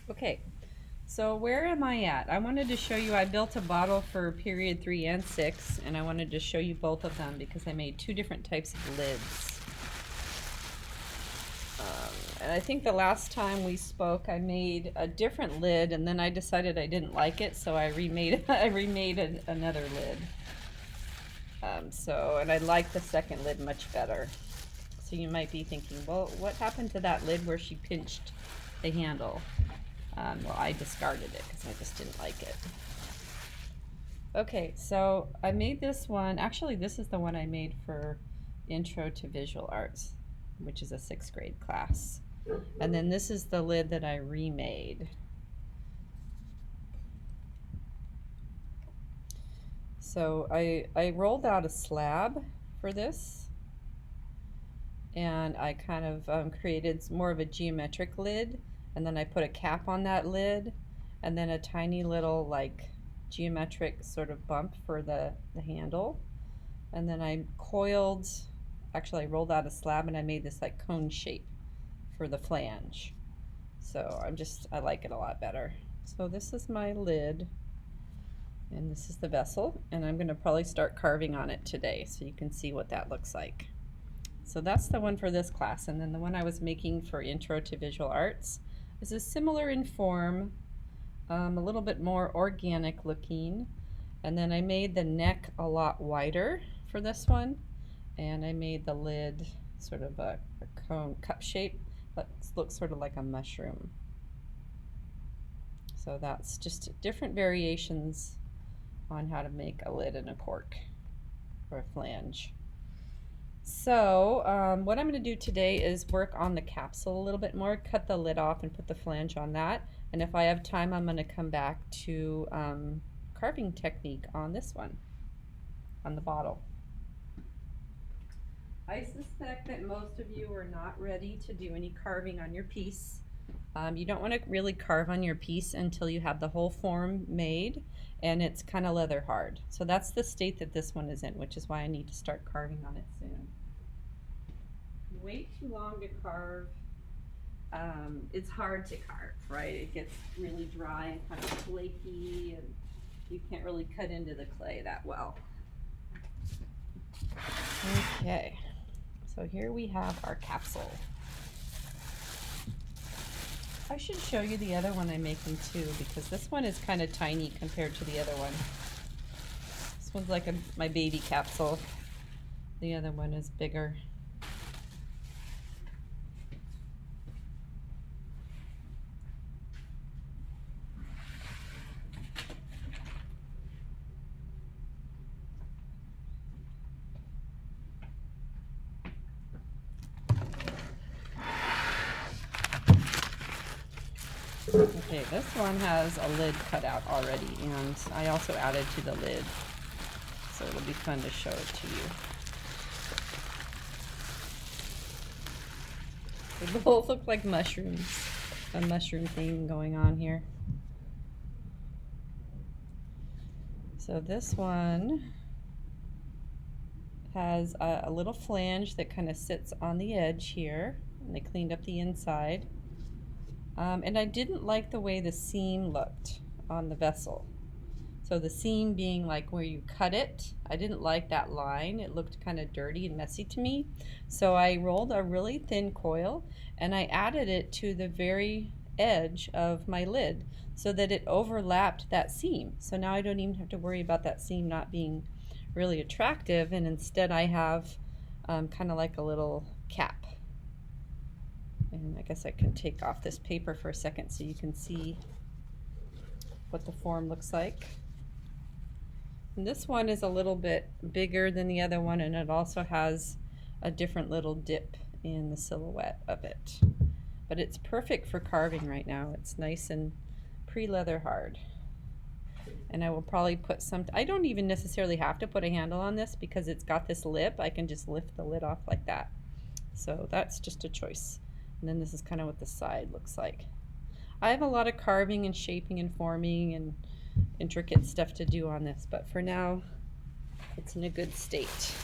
Okay, so where am I at? I wanted to show you, I built a bottle for period 3 and 6, and I wanted to show you both of them because I made two different types of lids. And I think the last time we spoke, I made a different lid, and then I decided I didn't like it, so I remade another lid. And I like the second lid much better. So you might be thinking, well, what happened to that lid where she pinched the handle? Well, I discarded it because I just didn't like it. Okay, so I made this one. Actually, this is the one I made for Intro to Visual Arts, which is a 6th grade class. And then this is the lid that I remade. So I rolled out a slab for this, and I kind of created more of a geometric lid, and then I put a cap on that lid, and then a tiny little like geometric sort of bump for the handle. And then I actually I rolled out a slab and I made this like cone shape for the flange. So I like it a lot better. So this is my lid, and this is the vessel, and I'm gonna probably start carving on it today so you can see what that looks like. So that's the one for this class, and then the one I was making for Intro to Visual Arts is similar in form, a little bit more organic looking, and then I made the neck a lot wider for this one, and I made the lid sort of a cone cup shape that looks sort of like a mushroom. So that's just different variations on how to make a lid and a cork or a flange. So what I'm going to do today is work on the capsule a little bit more, cut the lid off and put the flange on that. And if I have time, I'm going to come back to carving technique on this one, on the bottle. I suspect that most of you are not ready to do any carving on your piece. You don't want to really carve on your piece until you have the whole form made and it's kind of leather hard. So that's the state that this one is in, which is why I need to start carving on it soon. You wait too long to carve, it's hard to carve, right? It gets really dry and kind of flaky, and you can't really cut into the clay that well. Okay, so here we have our capsule. I should show you the other one I'm making too, because this one is kind of tiny compared to the other one. This one's like my baby capsule. The other one is bigger. Okay, this one has a lid cut out already, and I also added to the lid, so it'll be fun to show it to you. They both look like mushrooms, a mushroom theme going on here. So this one has a little flange that kind of sits on the edge here, and I cleaned up the inside. And I didn't like the way the seam looked on the vessel. So the seam being like where you cut it, I didn't like that line. It looked kind of dirty and messy to me. So I rolled a really thin coil and I added it to the very edge of my lid so that it overlapped that seam. So now I don't even have to worry about that seam not being really attractive, and instead I have kind of like a little cap. And I guess I can take off this paper for a second so you can see what the form looks like. And this one is a little bit bigger than the other one, and it also has a different little dip in the silhouette of it. But it's perfect for carving right now. It's nice and pre-leather hard. And I will probably put I don't even necessarily have to put a handle on this because it's got this lip. I can just lift the lid off like that. So that's just a choice. And then this is kind of what the side looks like. I have a lot of carving and shaping and forming and intricate stuff to do on this, but for now, it's in a good state.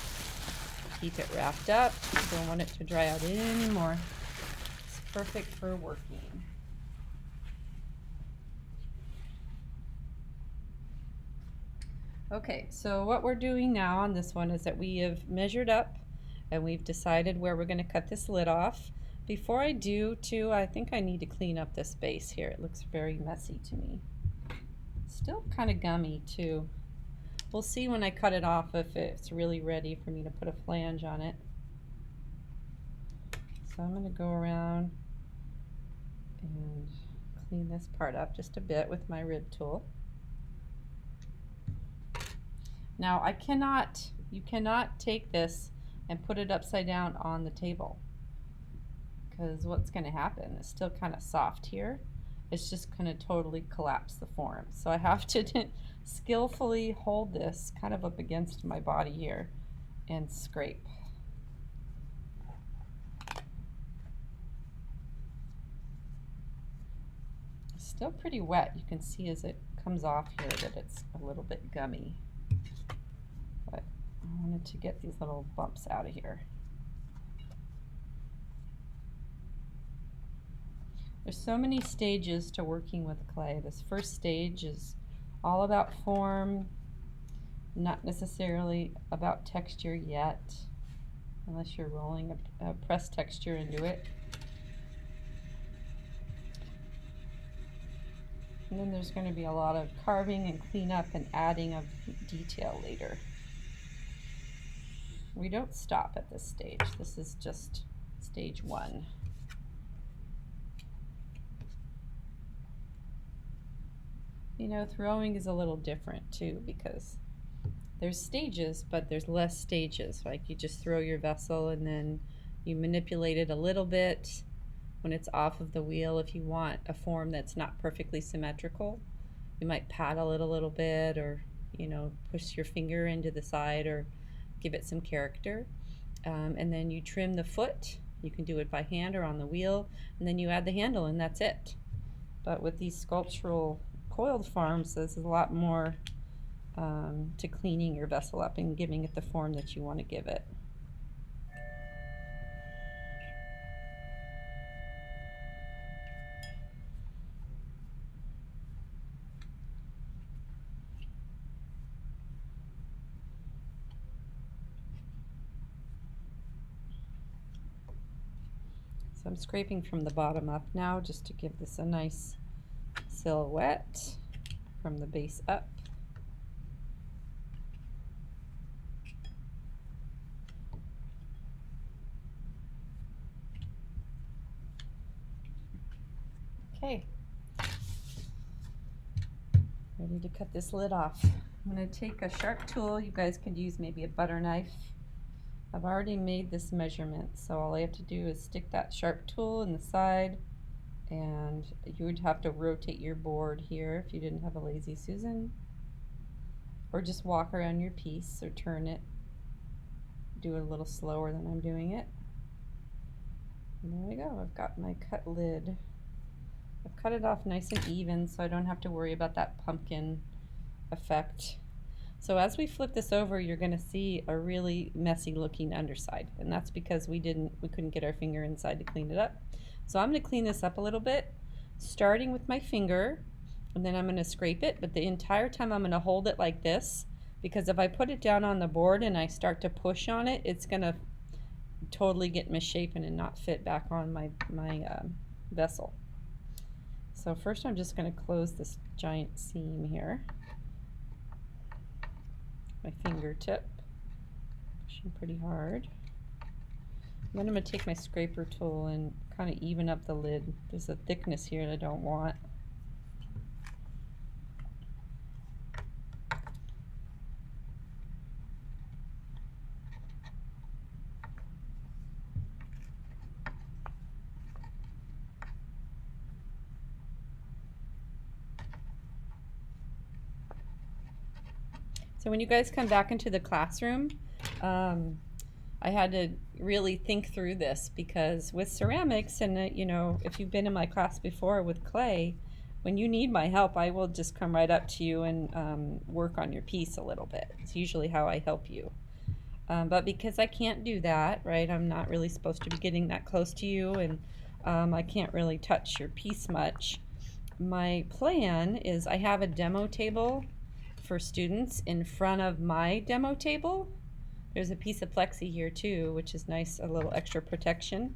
Keep it wrapped up. Don't want it to dry out anymore. It's perfect for working. Okay, so what we're doing now on this one is that we have measured up and we've decided where we're going to cut this lid off. Before I do, too, I think I need to clean up this base here. It looks very messy to me. Still kind of gummy, too. We'll see when I cut it off if it's really ready for me to put a flange on it. So I'm going to go around and clean this part up just a bit with my rib tool. Now you cannot take this and put it upside down on the table, because what's going to happen, it's still kind of soft here, it's just going to totally collapse the form. So I have to skillfully hold this kind of up against my body here and scrape. It's still pretty wet. You can see as it comes off here that it's a little bit gummy. But I wanted to get these little bumps out of here. There's so many stages to working with clay. This first stage is all about form, not necessarily about texture yet, unless you're rolling a pressed texture into it. And then there's going to be a lot of carving and cleanup and adding of detail later. We don't stop at this stage. This is just stage one. You know, throwing is a little different too, because there's stages, but there's less stages. Like you just throw your vessel and then you manipulate it a little bit when it's off of the wheel. If you want a form that's not perfectly symmetrical, you might paddle it a little bit, or, you know, push your finger into the side or give it some character. And then you trim the foot. You can do it by hand or on the wheel, and then you add the handle, and that's it. But with these sculptural coiled forms, there's a lot more to cleaning your vessel up and giving it the form that you want to give it. So I'm scraping from the bottom up now just to give this a nice silhouette from the base up. Okay, ready to cut this lid off. I'm going to take a sharp tool. You guys could use maybe a butter knife. I've already made this measurement, so all I have to do is stick that sharp tool in the side, and you would have to rotate your board here if you didn't have a Lazy Susan, or just walk around your piece or turn it, do it a little slower than I'm doing it. And there we go, I've got my cut lid. I've cut it off nice and even so I don't have to worry about that pumpkin effect. So as we flip this over, you're going to see a really messy looking underside, and that's because we couldn't get our finger inside to clean it up. So I'm going to clean this up a little bit, starting with my finger, and then I'm going to scrape it, but the entire time I'm going to hold it like this, because if I put it down on the board and I start to push on it, it's going to totally get misshapen and not fit back on my vessel. So first I'm just going to close this giant seam here. My fingertip, pushing pretty hard. Then I'm going to take my scraper tool and kind of even up the lid. There's a thickness here that I don't want. So when you guys come back into the classroom, I had to really think through this, because with ceramics, and you know, if you've been in my class before with clay, when you need my help, I will just come right up to you and work on your piece a little bit. It's usually how I help you. But because I can't do that, right, I'm not really supposed to be getting that close to you, and I can't really touch your piece much. My plan is I have a demo table for students in front of my demo table. There's a piece of plexi here too, which is nice, a little extra protection.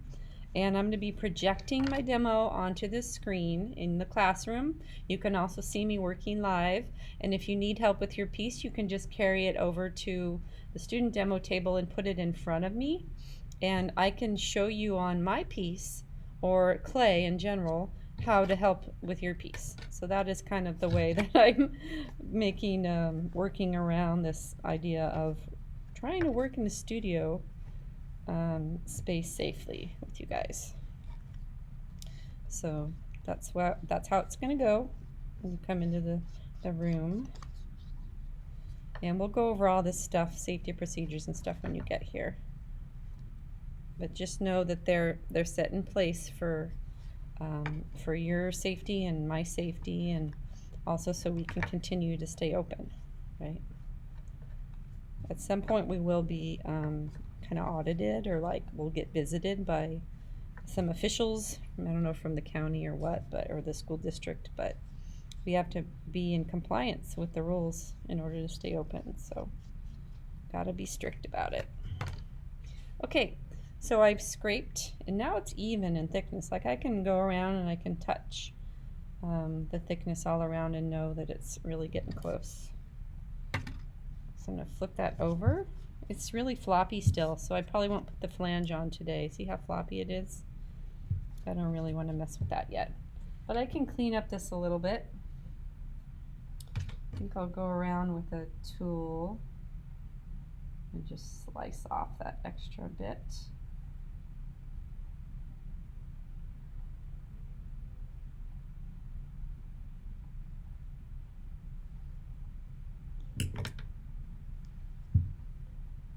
And I'm going to be projecting my demo onto this screen in the classroom. You can also see me working live. And if you need help with your piece, you can just carry it over to the student demo table and put it in front of me. And I can show you on my piece, or clay in general, how to help with your piece. So that is kind of the way that I'm working around this idea of trying to work in the studio space safely with you guys. So that's how it's going to go when you come into the room. And we'll go over all this stuff, safety procedures and stuff, when you get here. But just know that they're set in place for your safety and my safety, and also so we can continue to stay open, right? At some point we will be kind of audited, or like we'll get visited by some officials, I don't know, from the county or what, or the school district, but we have to be in compliance with the rules in order to stay open, so gotta be strict about it. Okay, so I've scraped, and now it's even in thickness. Like I can go around and I can touch the thickness all around and know that it's really getting close. So I'm going to flip that over. It's really floppy still, so I probably won't put the flange on today. See how floppy it is? I don't really want to mess with that yet. But I can clean up this a little bit. I think I'll go around with a tool and just slice off that extra bit.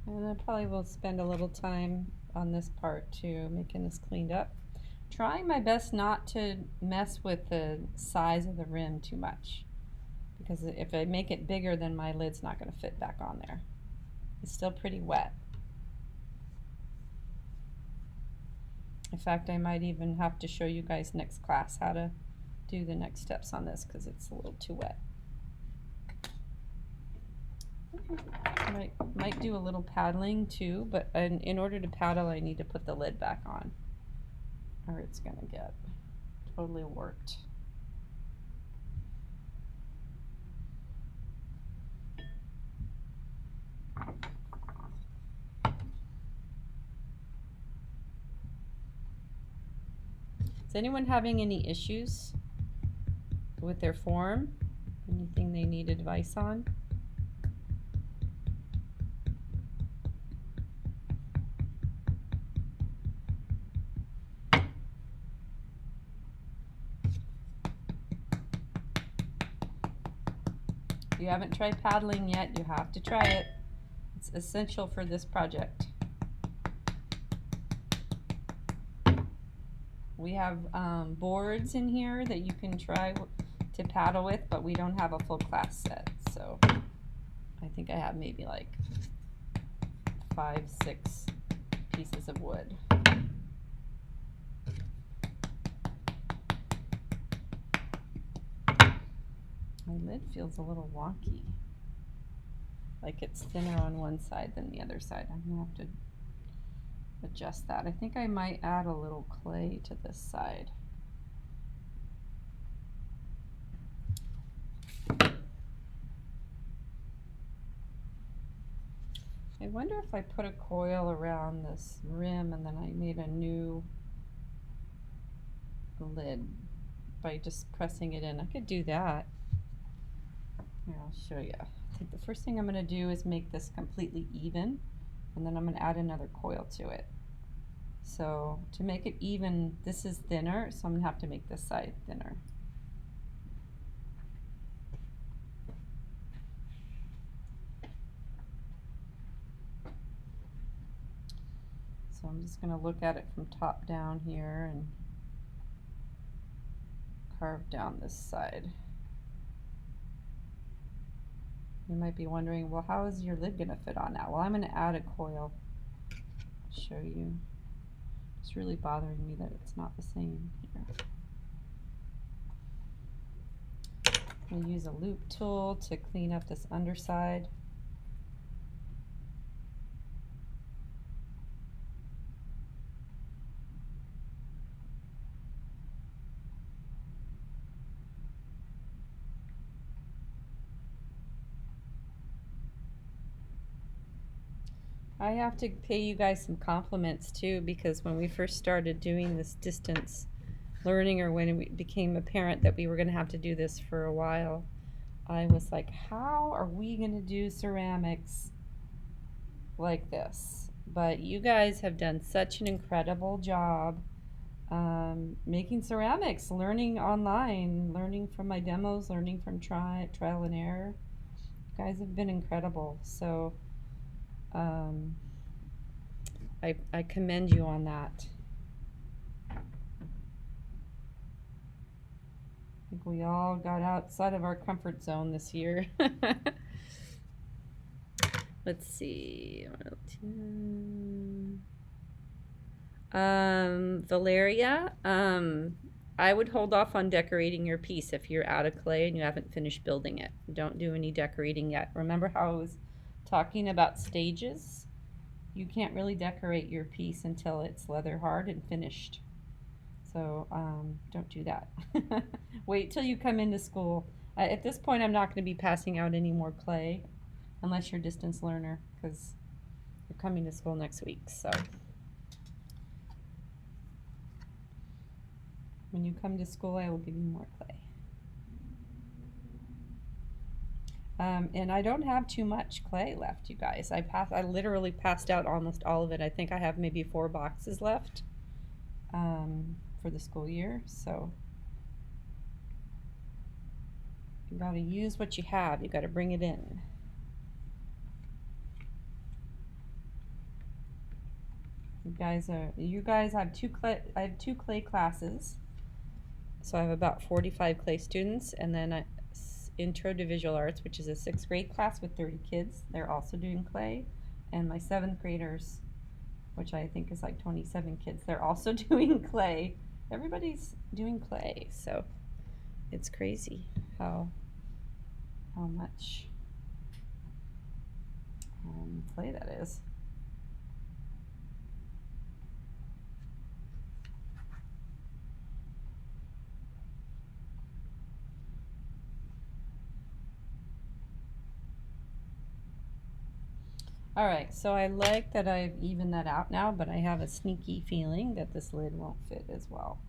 And I probably will spend a little time on this part too, making this cleaned up. Trying my best not to mess with the size of the rim too much, because if I make it bigger, then my lid's not going to fit back on there. It's still pretty wet. In fact, I might even have to show you guys next class how to do the next steps on this, because it's a little too wet. Might do a little paddling too, but in order to paddle I need to put the lid back on, or it's gonna get totally warped. Is anyone having any issues with their form? Anything they need advice on? If you haven't tried paddling yet, you have to try it. It's essential for this project. We have boards in here that you can try to paddle with, but we don't have a full class set, so I think I have maybe like 5, 6 pieces of wood. My lid feels a little wonky, like it's thinner on one side than the other side. I'm gonna have to adjust that. I think I might add a little clay to this side. I wonder if I put a coil around this rim and then I made a new lid by just pressing it in. I could do that. Here, I'll show you. I think the first thing I'm going to do is make this completely even, and then I'm going to add another coil to it. So to make it even, this is thinner, so I'm going to have to make this side thinner. So I'm just going to look at it from top down here and carve down this side. You might be wondering, well, how is your lid going to fit on now? Well, I'm going to add a coil. I'll show you. It's really bothering me that it's not the same here. I'm going to use a loop tool to clean up this underside. I have to pay you guys some compliments too, because when we first started doing this distance learning, or when it became apparent that we were going to have to do this for a while, I was like, how are we going to do ceramics like this? But you guys have done such an incredible job making ceramics, learning online, learning from my demos, learning from trial and error. You guys have been incredible. So I commend you on that. I think we all got outside of our comfort zone this year. Let's see. Valeria, I would hold off on decorating your piece if you're out of clay and you haven't finished building it. Don't do any decorating yet. Remember how I was talking about stages? You can't really decorate your piece until it's leather hard and finished. So don't do that. Wait till you come into school. At this point, I'm not going to be passing out any more clay unless you're a distance learner, because you're coming to school next week. So when you come to school, I will give you more clay. And I don't have too much clay left, you guys. I literally passed out almost all of it. I think I have maybe 4 boxes left for the school year. So you got to use what you have. You got to bring it in. You guys have I have 2 clay classes. So I have about 45 clay students, and then Intro to Visual Arts, which is a 6th grade class with 30 kids. They're also doing clay. And my 7th graders, which I think is like 27 kids, they're also doing clay. Everybody's doing clay, so it's crazy how much clay that is. Alright, so I like that I've evened that out now, but I have a sneaky feeling that this lid won't fit as well.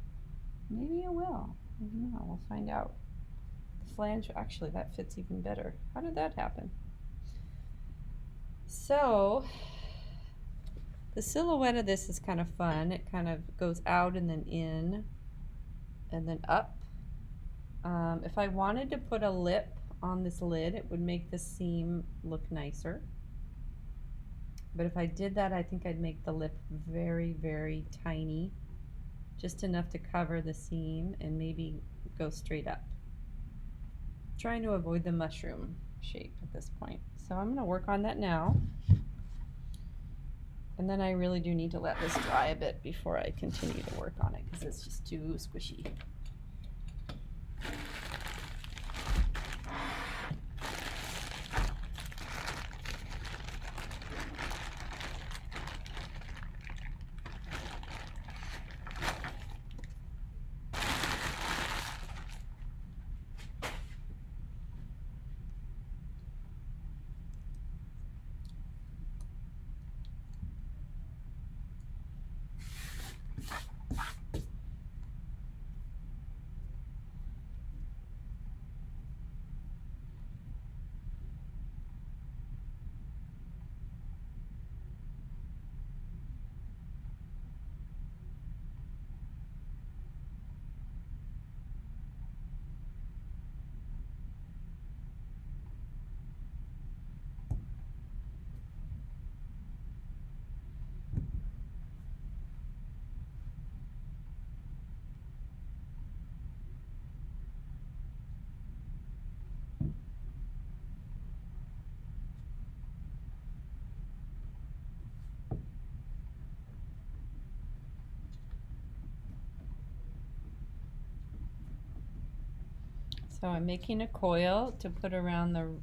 Maybe it will. I don't know. We'll find out. The flange, actually, that fits even better. How did that happen? So, the silhouette of this is kind of fun. It kind of goes out and then in and then up. If I wanted to put a lip on this lid, it would make the seam look nicer. But if I did that, I think I'd make the lip very, very tiny, just enough to cover the seam and maybe go straight up. I'm trying to avoid the mushroom shape at this point. So I'm going to work on that now. And then I really do need to let this dry a bit before I continue to work on it, because it's just too squishy. So I'm making a coil to put around the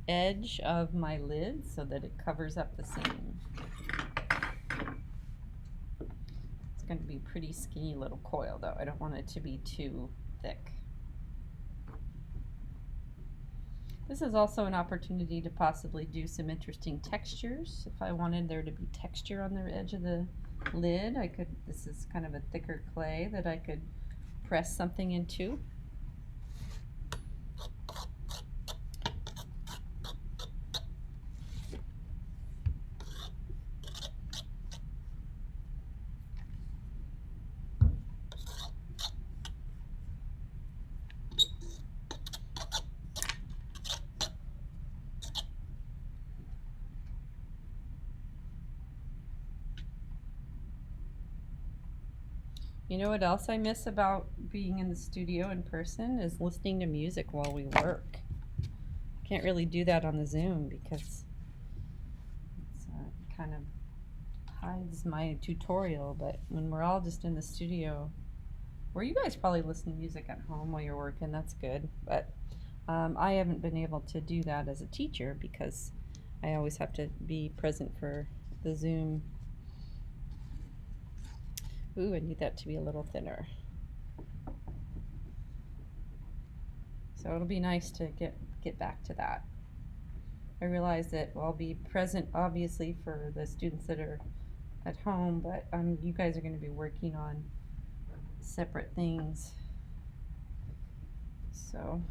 edge of my lid so that it covers up the seam. It's going to be a pretty skinny little coil though. I don't want it to be too thick. This is also an opportunity to possibly do some interesting textures. If I wanted there to be texture on the edge of the lid, I could, this is kind of a thicker clay that I could press something into. You know what else I miss about being in the studio in person is listening to music while we work. I can't really do that on the Zoom because it kind of hides my tutorial, but when we're all just in the studio, where you guys probably listen to music at home while you're working, that's good, but I haven't been able to do that as a teacher because I always have to be present for the Zoom. Ooh, I need that to be a little thinner. So it'll be nice to get back to that. I realize that I'll be present obviously for the students that are at home, but you guys are going to be working on separate things. So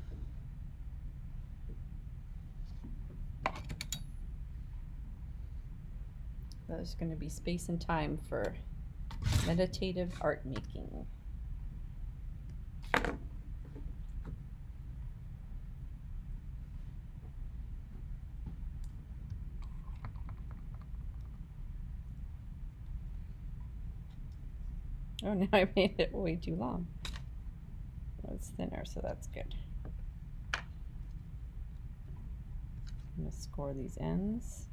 there's going to be space and time for meditative art making. Oh, now I made it way too long. Oh, it's thinner, so that's good. I'm going to score these ends.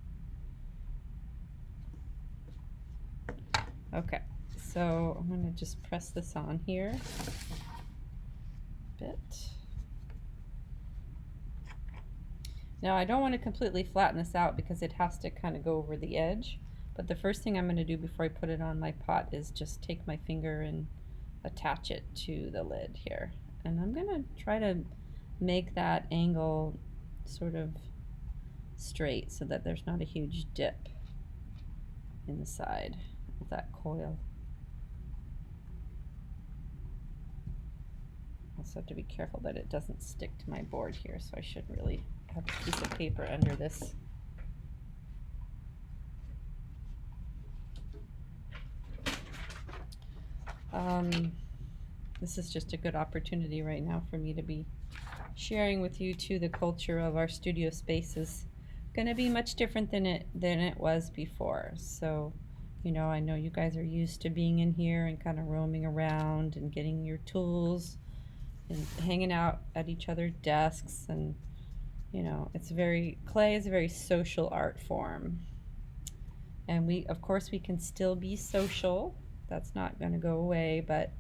Okay, so I'm going to just press this on here a bit. Now I don't want to completely flatten this out because it has to kind of go over the edge, but the first thing I'm going to do before I put it on my pot is just take my finger and attach it to the lid here. And I'm going to try to make that angle sort of straight so that there's not a huge dip in the side of that coil. Also have to be careful that it doesn't stick to my board here, so I should really have a piece of paper under this. This is just a good opportunity right now for me to be sharing with you too. The culture of our studio space is going to be much different than it was before. So, you know, I know you guys are used to being in here and kind of roaming around and getting your tools and hanging out at each other's desks, and you know, clay is a very social art form, and of course we can still be social. That's not going to go away, but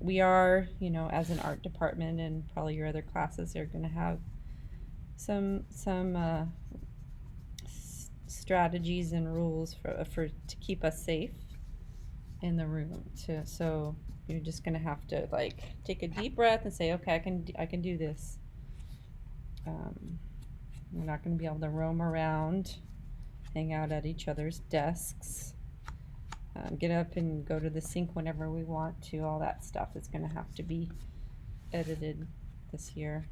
we are, you know, as an art department, and probably your other classes are going to have some strategies and rules to keep us safe in the room. So you're just going to have to like take a deep breath and say, okay, I can do this. We're not going to be able to roam around, hang out at each other's desks, get up and go to the sink whenever we want to. All that stuff is going to have to be edited this year.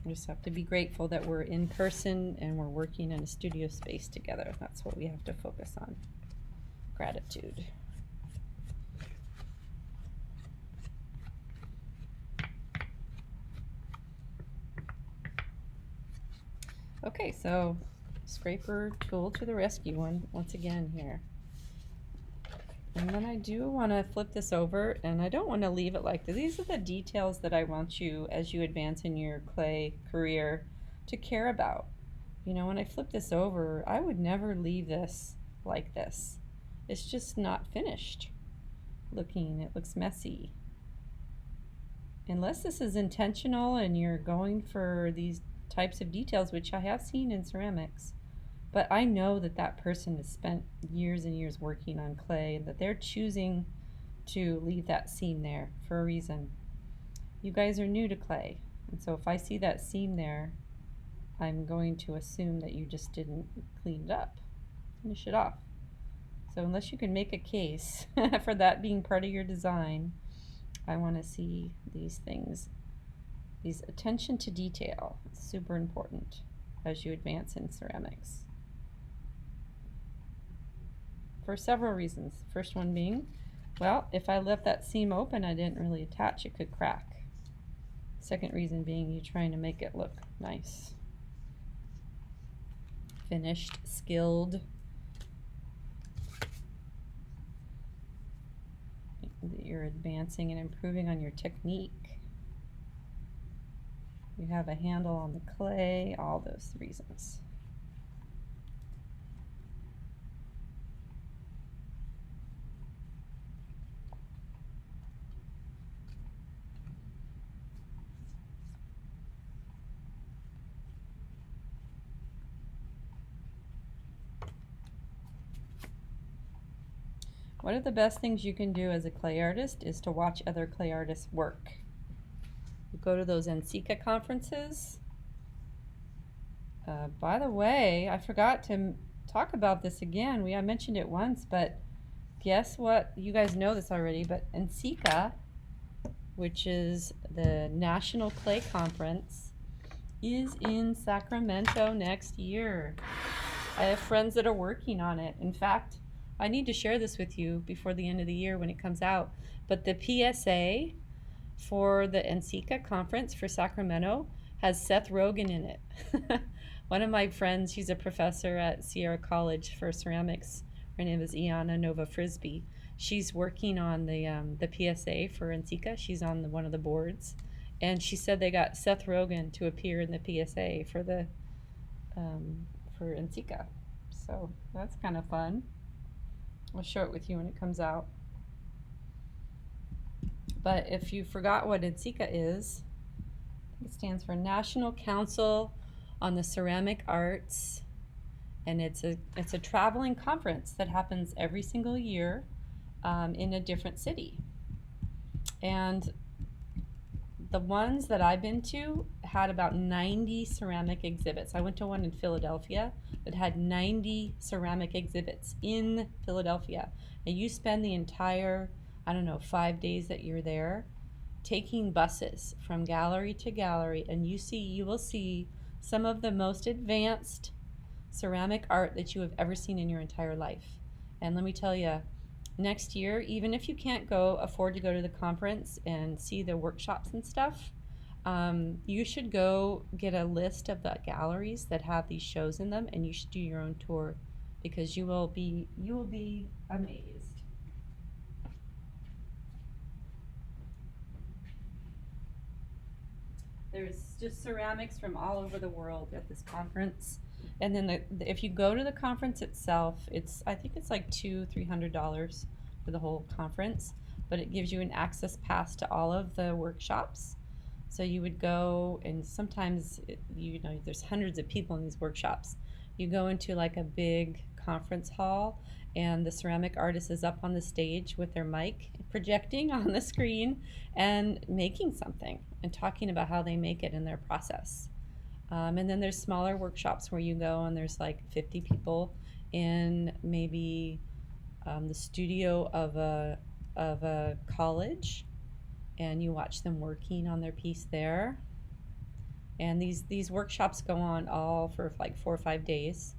We just have to be grateful that we're in person and we're working in a studio space together. That's what we have to focus on. Gratitude. Okay, so scraper tool to the rescue once again here. And then I do want to flip this over, and I don't want to leave it like this. These are the details that I want you, as you advance in your clay career, to care about. You know, when I flip this over, I would never leave this like this. It's just not finished. looking. It looks messy. Unless this is intentional and you're going for these types of details, which I have seen in ceramics, but I know that that person has spent years and years working on clay and that they're choosing to leave that seam there for a reason. You guys are new to clay, and so if I see that seam there, I'm going to assume that you just didn't clean it up, finish it off. So unless you can make a case for that being part of your design, I want to see these things. These attention to detail is super important as you advance in ceramics. For several reasons. First one being, well, if I left that seam open, I didn't really attach, it could crack. Second reason being you're trying to make it look nice. Finished, skilled. That you're advancing and improving on your technique. You have a handle on the clay, all those reasons. One of the best things you can do as a clay artist is to watch other clay artists work. You go to those NCCA conferences. By the way, I forgot to talk about this again. I mentioned it once, but guess what? You guys know this already, but NCCA, which is the National Clay Conference, is in Sacramento next year. I have friends that are working on it. In fact, I need to share this with you before the end of the year when it comes out. But the PSA for the NCCA conference for Sacramento has Seth Rogen in it. One of my friends, she's a professor at Sierra College for ceramics. Her name is Iana Nova Frisbee. She's working on the PSA for NCCA. She's on one of the boards. And she said they got Seth Rogen to appear in the PSA for NCCA. So that's kind of fun. I'll show it with you when it comes out. But if you forgot what NCCA is, it stands for National Council on the Ceramic Arts, and it's a traveling conference that happens every single year in a different city. And the ones that I've been to had about 90 ceramic exhibits. I went to one in Philadelphia that had 90 ceramic exhibits in Philadelphia. And you spend the entire, 5 days that you're there taking buses from gallery to gallery, and you will see some of the most advanced ceramic art that you have ever seen in your entire life. And let me tell you, next year, even if you can't afford to go to the conference and see the workshops and stuff, you should go get a list of the galleries that have these shows in them, and you should do your own tour because you will be amazed. There's just ceramics from all over the world at this conference. And then if you go to the conference itself, I think it's like $200-300 for the whole conference, but it gives you an access pass to all of the workshops. So you would go, and sometimes there's hundreds of people in these workshops. You go into like a big conference hall, and the ceramic artist is up on the stage with their mic projecting on the screen and making something and talking about how they make it in their process. And then there's smaller workshops where you go and there's like 50 people in maybe the studio of a college, and you watch them working on their piece there. And these workshops go on all for like 4 or 5 days.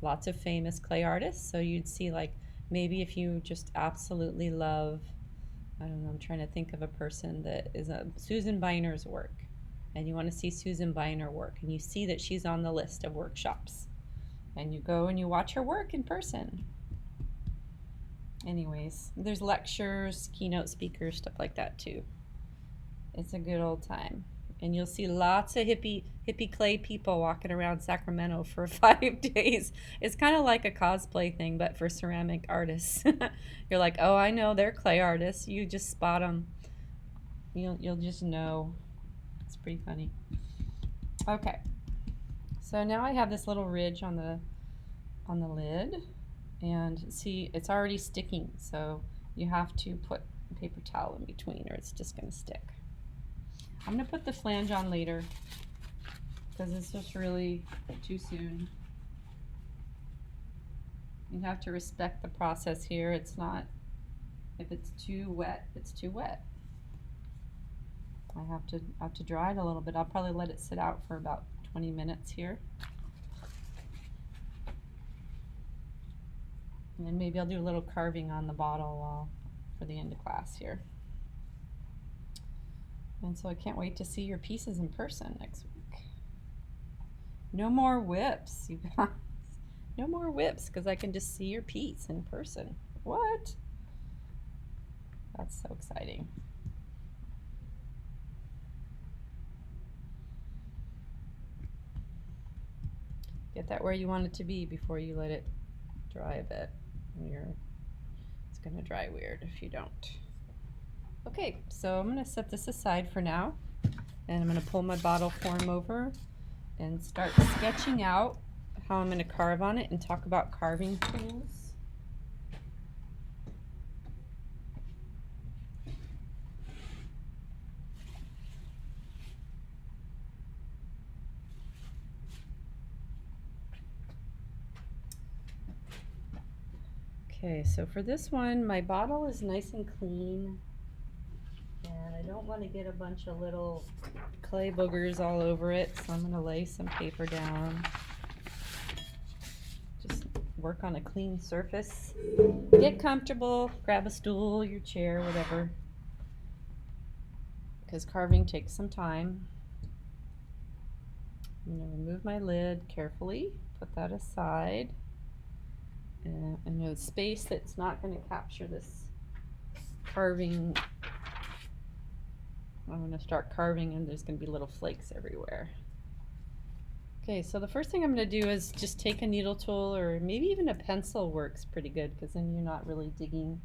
Lots of famous clay artists. So you'd see, like, maybe if you just absolutely love, I'm trying to think of a person that is Susan Biner's work, and you want to see Susan Biner work, and you see that she's on the list of workshops, and you go and you watch her work in person. Anyways, there's lectures, keynote speakers, stuff like that too. It's a good old time. And you'll see lots of hippie clay people walking around Sacramento for 5 days. It's kind of like a cosplay thing, but for ceramic artists. You're like, oh, I know they're clay artists. You just spot them. You'll just know. It's pretty funny. Okay, so now I have this little ridge on the lid, and see, it's already sticking. So you have to put a paper towel in between, or it's just going to stick. I'm going to put the flange on later because it's just really too soon. You have to respect the process here. It's not, if it's too wet, it's too wet. I have to dry it a little bit. I'll probably let it sit out for about 20 minutes here. And then maybe I'll do a little carving on the bottle for the end of class here. And so I can't wait to see your pieces in person next week. No more whips, you guys. No more whips, because I can just see your piece in person. What? That's so exciting. Get that where you want it to be before you let it dry a bit. It's going to dry weird if you don't. Okay, so I'm going to set this aside for now, and I'm going to pull my bottle form over and start sketching out how I'm going to carve on it and talk about carving tools. Okay, so for this one, my bottle is nice and clean, and I don't want to get a bunch of little clay boogers all over it, so I'm going to lay some paper down. Just work on a clean surface. Get comfortable, grab a stool, your chair, whatever, because carving takes some time. I'm going to remove my lid carefully, put that aside. And a space that's not going to capture this carving. I'm going to start carving, and there's going to be little flakes everywhere. Okay, so the first thing I'm going to do is just take a needle tool, or maybe even a pencil works pretty good, because then you're not really digging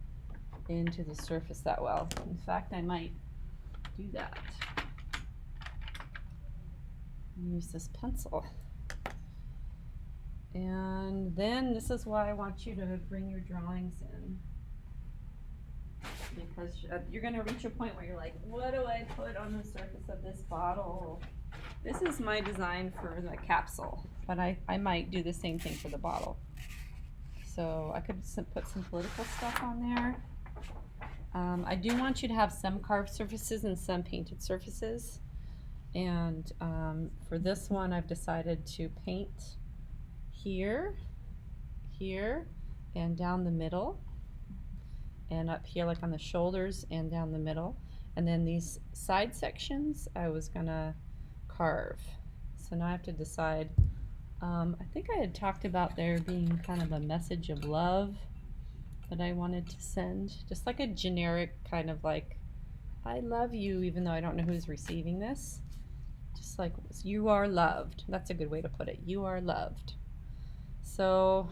into the surface that well. In fact, I might do that. Use this pencil. And then this is why I want you to bring your drawings in, because you're going to reach a point where you're like, what do I put on the surface of this bottle? This is my design for the capsule, but I might do the same thing for the bottle. So I could put some political stuff on there. I do want you to have some carved surfaces and some painted surfaces. And for this one, I've decided to paint here, here, and down the middle, and up here like on the shoulders and down the middle. And then these side sections I was gonna carve. So now I have to decide. I think I had talked about there being kind of a message of love that I wanted to send, just like a generic kind of like, I love you, even though I don't know who's receiving this. Just like, you are loved. That's a good way to put it. You are loved. So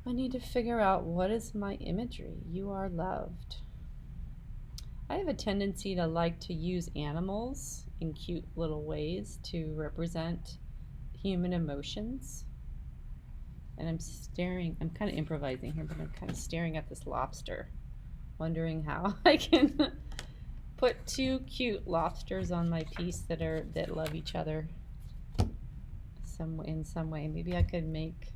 I need to figure out, what is my imagery? You are loved. I have a tendency to like to use animals in cute little ways to represent human emotions. And I'm kind of improvising here, but I'm kind of staring at this lobster, wondering how I can put two cute lobsters on my piece that love each other in some way. Maybe I could make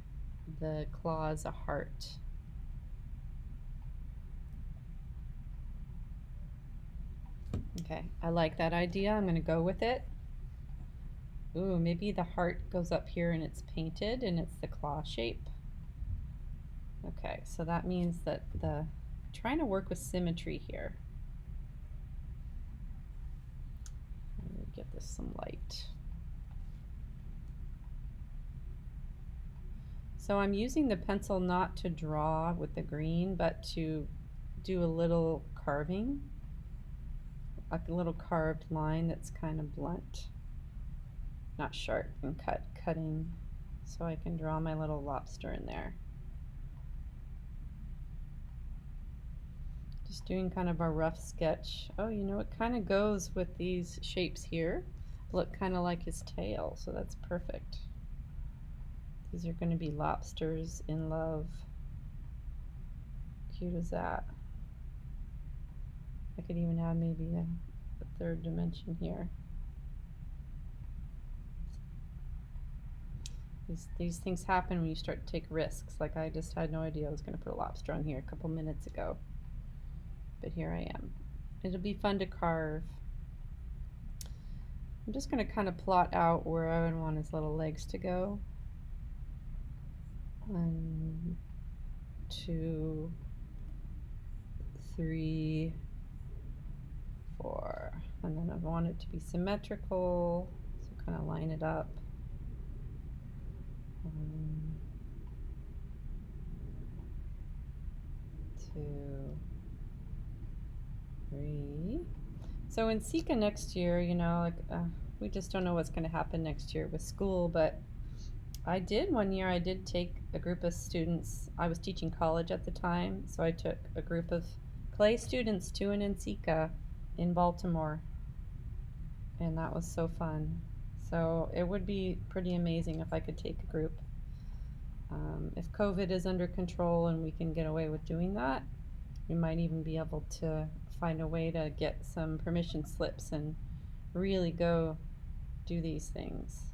the claws a heart. Okay, I like that idea. I'm going to go with it. Ooh, maybe the heart goes up here and it's painted and it's the claw shape. Okay, so that means that trying to work with symmetry here. Let me get this some light. So I'm using the pencil not to draw with the green, but to do a little carving a little carved line that's kind of blunt, not sharp, and cutting, so I can draw my little lobster in there. Just doing kind of a rough sketch. Oh, you know, it kind of goes with these shapes here. Look kind of like his tail, so that's perfect. These are going to be lobsters in love. Cute as that. I could even add maybe a third dimension here. These things happen when you start to take risks. Like I just had no idea I was going to put a lobster on here a couple minutes ago. But here I am. It'll be fun to carve. I'm just going to kind of plot out where I would want his little legs to go. 1, 2, 3, 4. And then I want it to be symmetrical, so kind of line it up. 1, 2, 3. So in Sika next year, you know, like we just don't know what's going to happen next year with school, but one year I did take a group of students. I was teaching college at the time, so I took a group of clay students to an NSECA in Baltimore, and that was so fun. So it would be pretty amazing if I could take a group. If COVID is under control and we can get away with doing that, we might even be able to find a way to get some permission slips and really go do these things.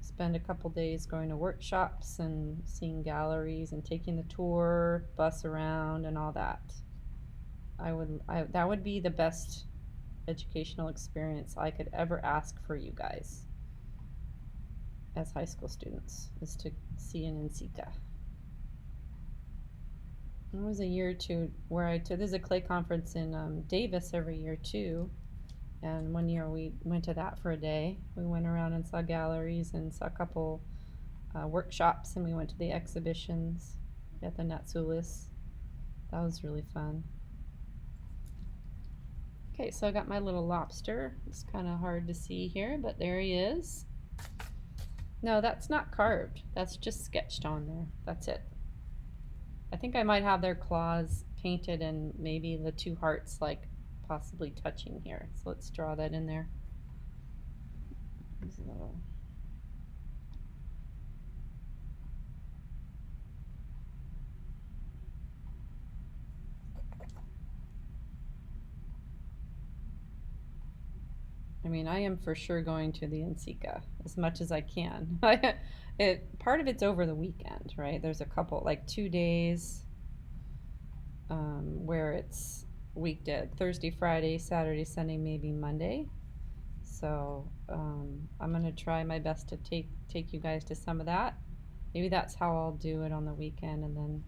Spend a couple days going to workshops and seeing galleries and taking the tour, bus around and all that. That would be the best educational experience I could ever ask for you guys as high school students, is to see an NSECA. It was a year or two where there's a clay conference in Davis every year too, and one year we went to that for a day. We went around and saw galleries and saw a couple workshops, and we went to the exhibitions at the Natsulis. That was really fun. Okay, so I got my little lobster. It's kind of hard to see here, but there he is. No, that's not carved. That's just sketched on there. That's it. I think I might have their claws painted and maybe the 2 hearts like possibly touching here. So let's draw that in there. I mean, I am for sure going to the NSECA as much as I can. Part of it's over the weekend, right? There's a couple, like 2 days where it's weekday, Thursday, Friday, Saturday, Sunday, maybe Monday. So I'm gonna try my best to take you guys to some of that. Maybe that's how I'll do it on the weekend, and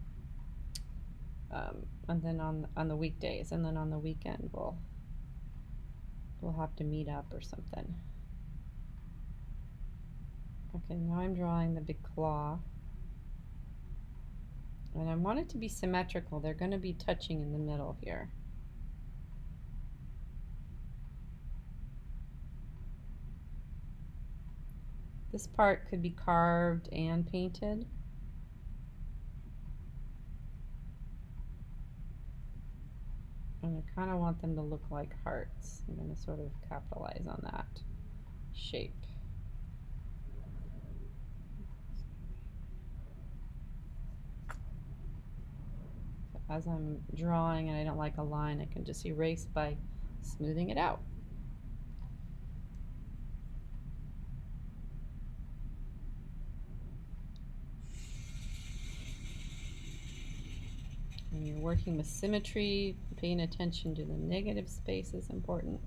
then on the weekdays, and then on the weekend we'll have to meet up or something. Okay, now I'm drawing the big claw. And I want it to be symmetrical. They're going to be touching in the middle here. This part could be carved and painted. And I kind of want them to look like hearts. I'm going to sort of capitalize on that shape. So as I'm drawing and I don't like a line, I can just erase by smoothing it out. When you're working with symmetry, paying attention to the negative space is important.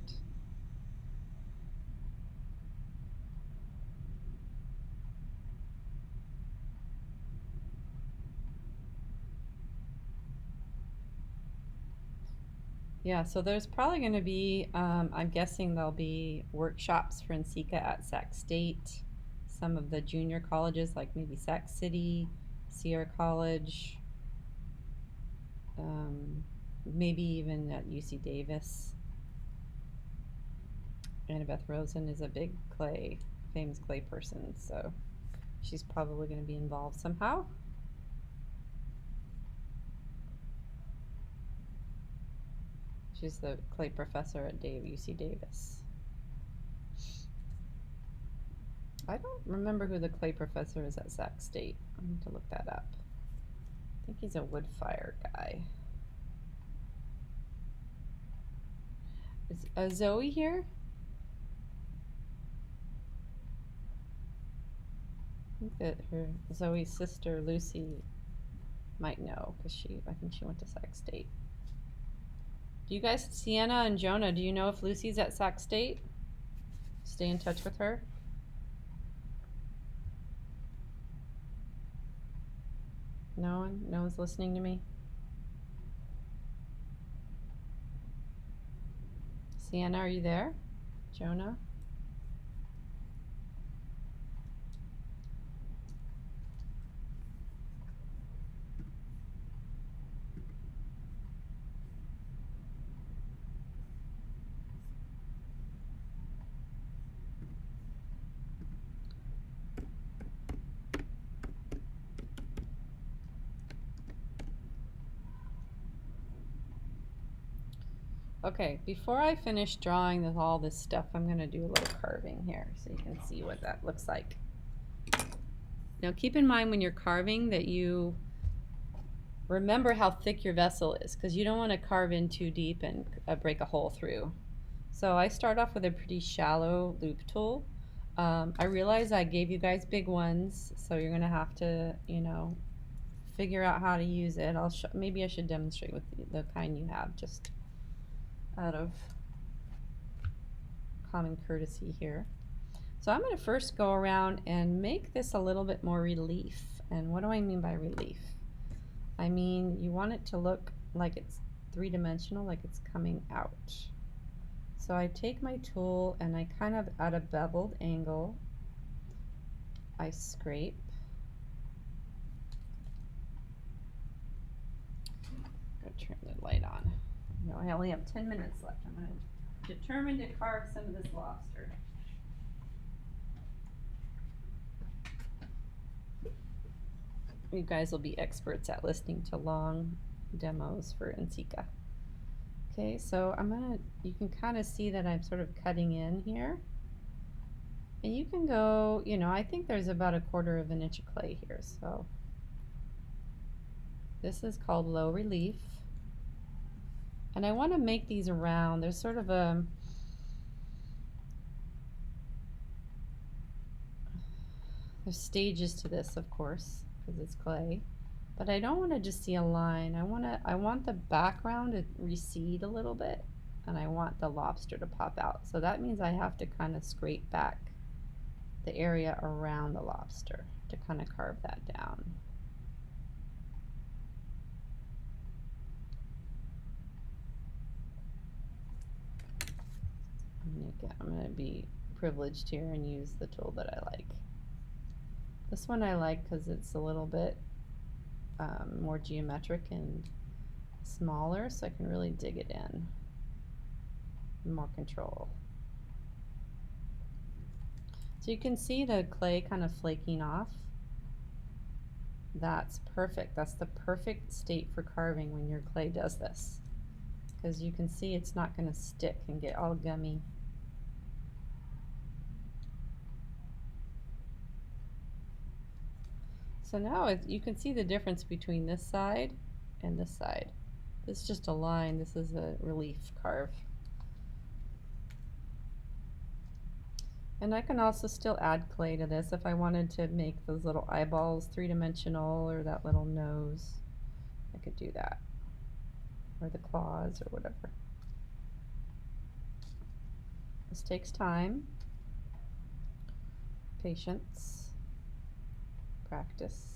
Yeah, so there's probably going to be, I'm guessing there'll be workshops for NSECA at Sac State, some of the junior colleges like maybe Sac City, Sierra College, maybe even at UC Davis. Annabeth Rosen is a big famous clay person, so she's probably going to be involved somehow. She's the clay professor at UC Davis. I don't remember who the clay professor is at Sac State. I need to look that up. I think he's a wood fire guy. Is Zoe here? I think that Zoe's sister Lucy might know because I think she went to Sac State. Do you guys, Sienna and Jonah, do you know if Lucy's at Sac State? Stay in touch with her. No one's listening to me. Sienna, are you there? Jonah? Okay, before I finish drawing all this stuff, I'm going to do a little carving here so you can see what that looks like. Now keep in mind when you're carving that you remember how thick your vessel is, because you don't want to carve in too deep and break a hole through. So I start off with a pretty shallow loop tool. I realize I gave you guys big ones, so you're going to have to, figure out how to use it. Maybe I should demonstrate with the kind you have, just out of common courtesy here. So I'm going to first go around and make this a little bit more relief. And what do I mean by relief? I mean you want it to look like it's three-dimensional, like it's coming out. So I take my tool and I kind of, at a beveled angle, I scrape. Go turn the light on. I only have 10 minutes left. I'm determined to carve some of this lobster. You guys will be experts at listening to long demos for NCECA. Okay, so you can kind of see that I'm sort of cutting in here. And you can go, I think there's about 1/4 of an inch of clay here. So this is called low relief. And I want to make these round. There's sort of there's stages to this, of course, because it's clay. But I don't want to just see a line. I want the background to recede a little bit, and I want the lobster to pop out. So that means I have to kind of scrape back the area around the lobster to kind of carve that down. I'm going to be privileged here and use the tool that I like. This one I like because it's a little bit more geometric and smaller, so I can really dig it in. More control. So you can see the clay kind of flaking off. That's perfect. That's the perfect state for carving when your clay does this, because you can see it's not going to stick and get all gummy. So now you can see the difference between this side and this side. This is just a line. This is a relief carve. And I can also still add clay to this if I wanted to make those little eyeballs three-dimensional, or that little nose. I could do that. Or the claws or whatever. This takes time, patience, practice.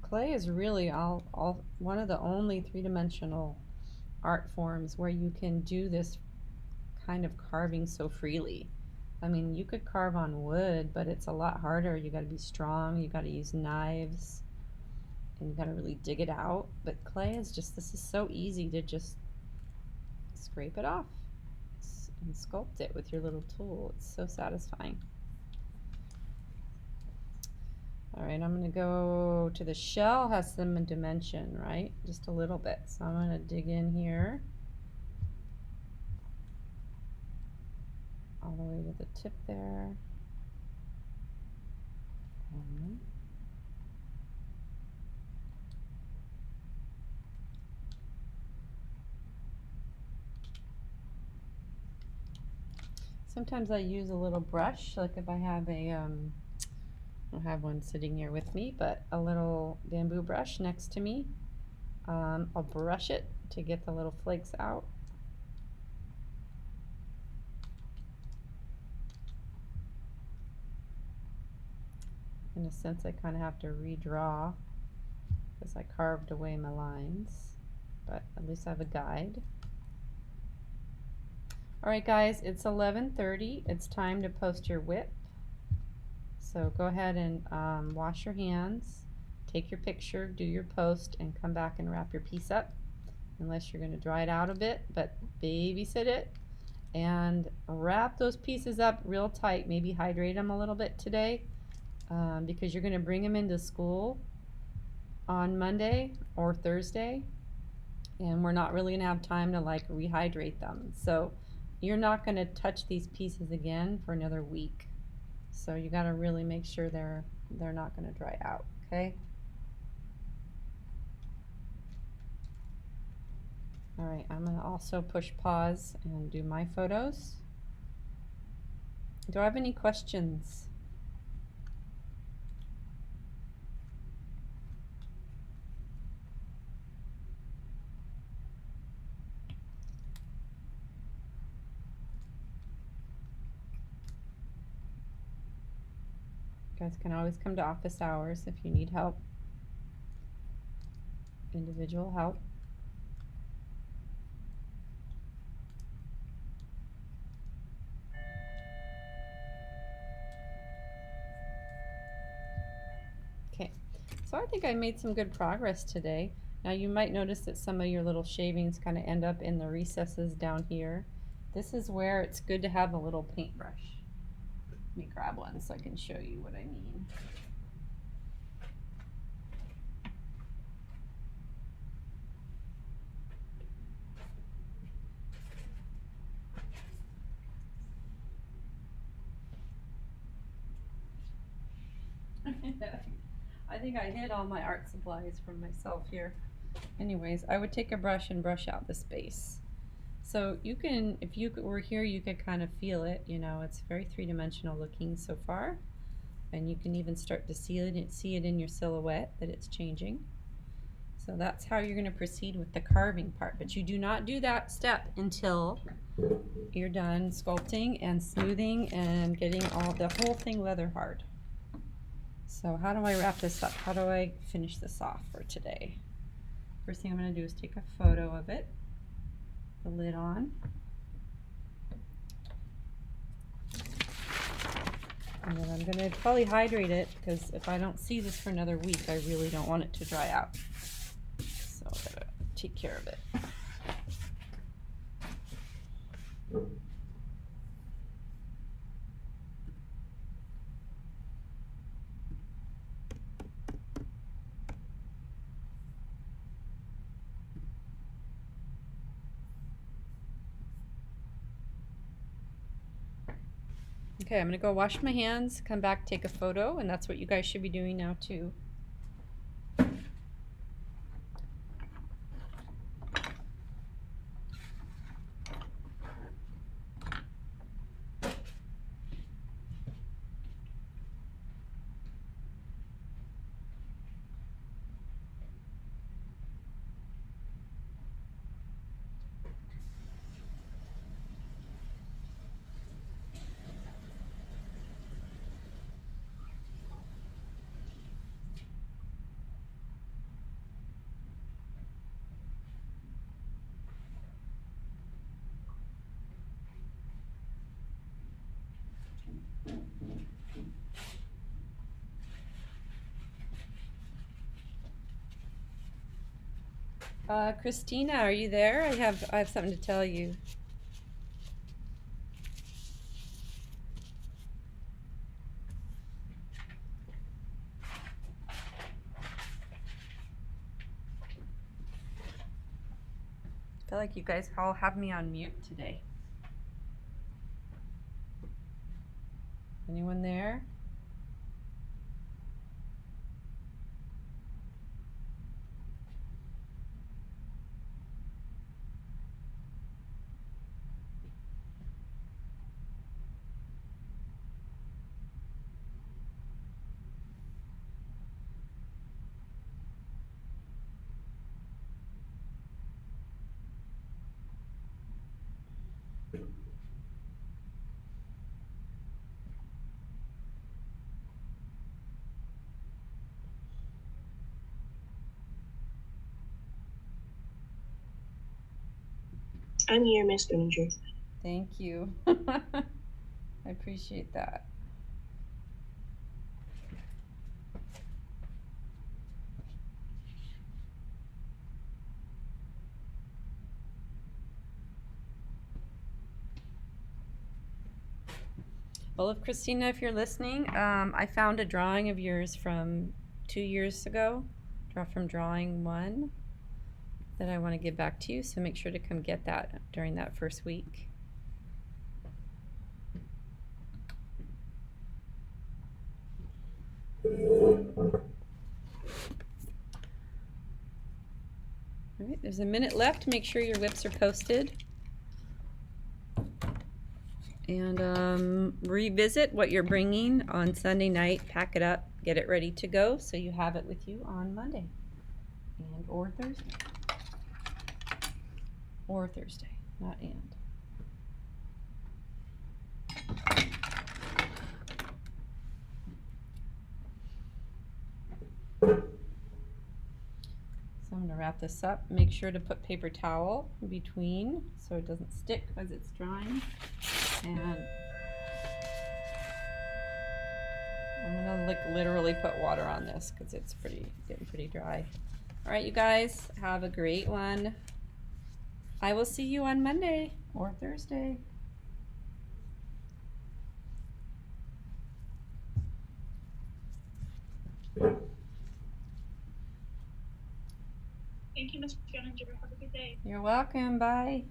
Clay is really one of the only three-dimensional art forms where you can do this kind of carving so freely. I mean, you could carve on wood, but it's a lot harder. You got to be strong, you got to use knives, and you got to really dig it out. But clay is just, this is so easy to just scrape it off and sculpt it with your little tool. It's so satisfying. All right, I'm going to go to the shell, has some dimension, right? Just a little bit. So I'm going to dig in here all the way to the tip there. Sometimes I use a little brush, like if I have a, I don't have one sitting here with me, but a little bamboo brush next to me. I'll brush it to get the little flakes out. In a sense, I kind of have to redraw because I carved away my lines, but at least I have a guide. All right, guys, it's 11:30. It's time to post your whip. So go ahead and wash your hands, take your picture, do your post, and come back and wrap your piece up, unless you're going to dry it out a bit, but babysit it and wrap those pieces up real tight. Maybe hydrate them a little bit today because you're going to bring them into school on Monday or Thursday, and we're not really going to have time to like rehydrate them. So you're not going to touch these pieces again for another week. So you got to really make sure they're not going to dry out, okay? All right, I'm going to also push pause and do my photos. Do I have any questions? You guys can always come to office hours if you need help, individual help. Okay, so I think I made some good progress today. Now you might notice that some of your little shavings kind of end up in the recesses down here. This is where it's good to have a little paintbrush. Let me grab one so I can show you what I mean. I think I hid all my art supplies from myself here. Anyways, I would take a brush and brush out the space. So you can, if you were here, you could kind of feel it. You know, it's very three-dimensional looking so far. And you can even start to see it in your silhouette that it's changing. So that's how you're going to proceed with the carving part. But you do not do that step until you're done sculpting and smoothing and getting all the whole thing leather hard. So how do I wrap this up? How do I finish this off for today? First thing I'm going to do is take a photo of it, the lid on. And then I'm going to probably hydrate it because if I don't see this for another week, I really don't want it to dry out. So I've got to take care of it. Okay, I'm going to go wash my hands, come back, take a photo, and that's what you guys should be doing now too. Christina, are you there? I have something to tell you. I feel like you guys all have me on mute today. Anyone there? I'm here, Miss Granger. Thank you. I appreciate that. Well, if Christina, if you're listening, I found a drawing of yours from 2 years ago, from drawing 1, that I want to give back to you. So make sure to come get that during that first week. All right, there's a minute left. Make sure your whips are posted. And revisit what you're bringing on Sunday night. Pack it up, get it ready to go so you have it with you on Monday or Thursday. Or Thursday, not and. So I'm going to wrap this up. Make sure to put paper towel in between so it doesn't stick as it's drying. And I'm going to literally put water on this because it's getting pretty dry. All right, you guys, have a great one. I will see you on Monday or Thursday. Thank you, Ms. Granger. Have a good day. You're welcome. Bye.